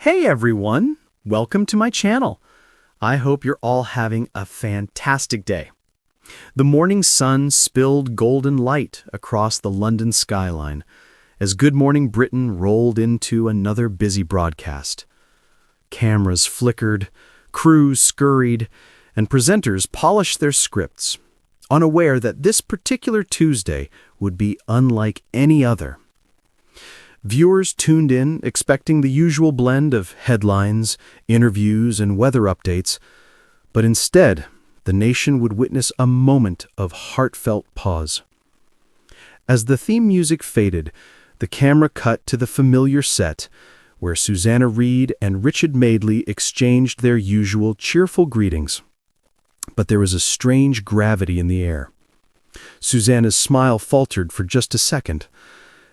Hey everyone, welcome to my channel. I hope you're all having a fantastic day. The morning sun spilled golden light across the London skyline as Good Morning Britain rolled into another busy broadcast. Cameras flickered, crews scurried, and presenters polished their scripts, unaware that this particular Tuesday would be unlike any other. Viewers tuned in expecting the usual blend of headlines, interviews, and weather updates, but instead, the nation would witness a moment of heartfelt pause. As the theme music faded, the camera cut to the familiar set, where Susanna, Reid, and Richard Madeley exchanged their usual cheerful greetings. But there was a strange gravity in the air. Susanna's smile faltered for just a second,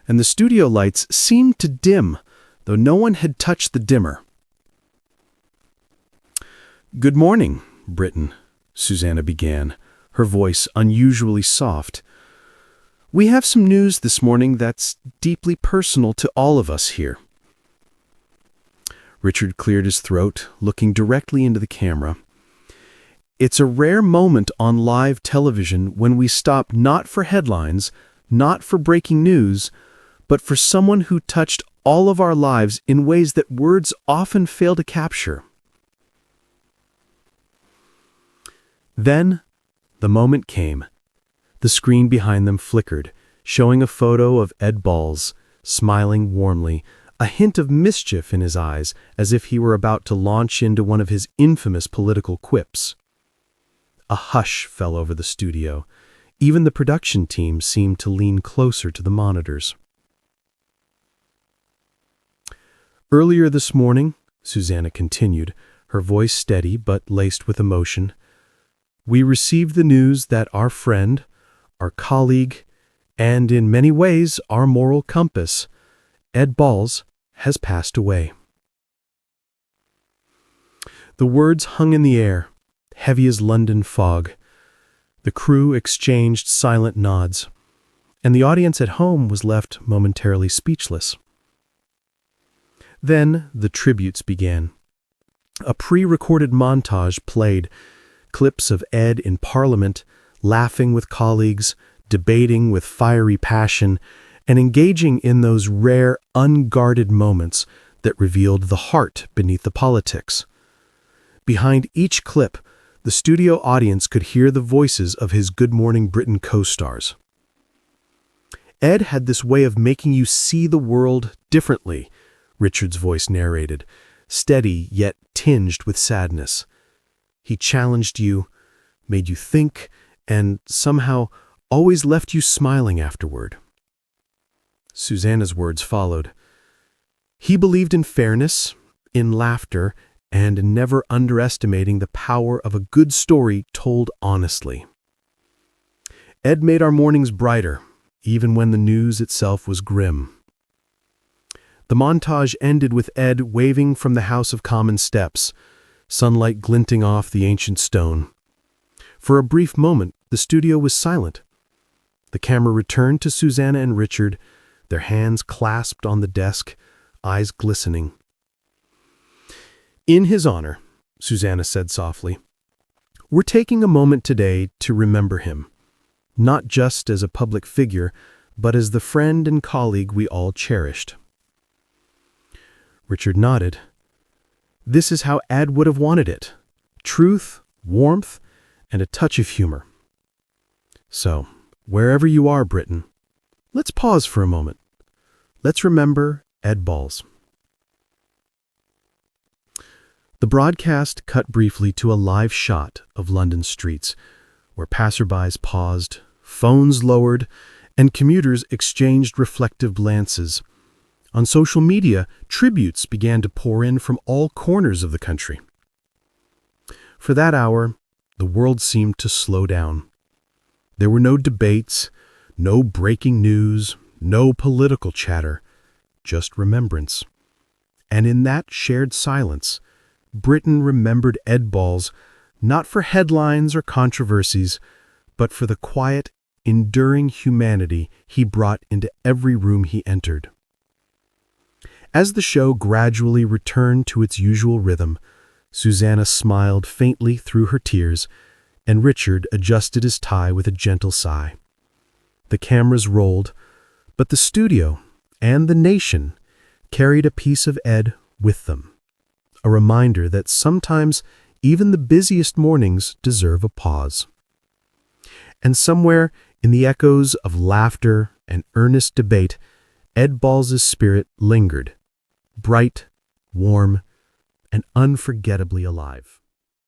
and the studio lights seemed to dim, though no one had touched the dimmer. "Good morning, Britain," Susanna began, her voice unusually soft. "We have some news this morning that's deeply personal to all of us here." Richard cleared his throat, looking directly into the camera. "It's a rare moment on live television when we stop not for headlines, not for breaking news, but for someone who touched all of our lives in ways that words often fail to capture." Then, the moment came. The screen behind them flickered, showing a photo of Ed Balls, smiling warmly, a hint of mischief in his eyes, as if he were about to launch into one of his infamous political quips. A hush fell over the studio. Even the production team seemed to lean closer to the monitors. "Earlier this morning," Susanna continued, her voice steady but laced with emotion, "we received the news that our friend, our colleague, and in many ways our moral compass, Ed Balls, has passed away." The words hung in the air, heavy as London fog. The crew exchanged silent nods, and the audience at home was left momentarily speechless. Then the tributes began. A pre-recorded montage played, clips of Ed in Parliament, laughing with colleagues, debating with fiery passion, and engaging in those rare, unguarded moments that revealed the heart beneath the politics. Behind each clip, the studio audience could hear the voices of his Good Morning Britain co-stars. "Ed had this way of making you see the world differently," Richard's voice narrated, steady yet tinged with sadness. "He challenged you, made you think, and somehow always left you smiling afterward." Susanna's words followed. "He believed in fairness, in laughter, and in never underestimating the power of a good story told honestly. Ed made our mornings brighter, even when the news itself was grim." The montage ended with Ed waving from the House of Commons steps, sunlight glinting off the ancient stone. For a brief moment, the studio was silent. The camera returned to Susanna and Richard, their hands clasped on the desk, eyes glistening. "In his honor," Susanna said softly, "we're taking a moment today to remember him, not just as a public figure, but as the friend and colleague we all cherished." Richard nodded. "This is how Ed would have wanted it. Truth, warmth, and a touch of humor. So, wherever you are, Britain, let's pause for a moment. Let's remember Ed Balls." The broadcast cut briefly to a live shot of London streets, where passerbys paused, phones lowered, and commuters exchanged reflective glances. On social media, tributes began to pour in from all corners of the country. For that hour, the world seemed to slow down. There were no debates, no breaking news, no political chatter, just remembrance. And in that shared silence, Britain remembered Ed Balls not for headlines or controversies, but for the quiet, enduring humanity he brought into every room he entered. As the show gradually returned to its usual rhythm, Susanna smiled faintly through her tears, and Richard adjusted his tie with a gentle sigh. The cameras rolled, but the studio and the nation carried a piece of Ed with them, a reminder that sometimes even the busiest mornings deserve a pause. And somewhere in the echoes of laughter and earnest debate, Ed Balls' spirit lingered, bright, warm, and unforgettably alive.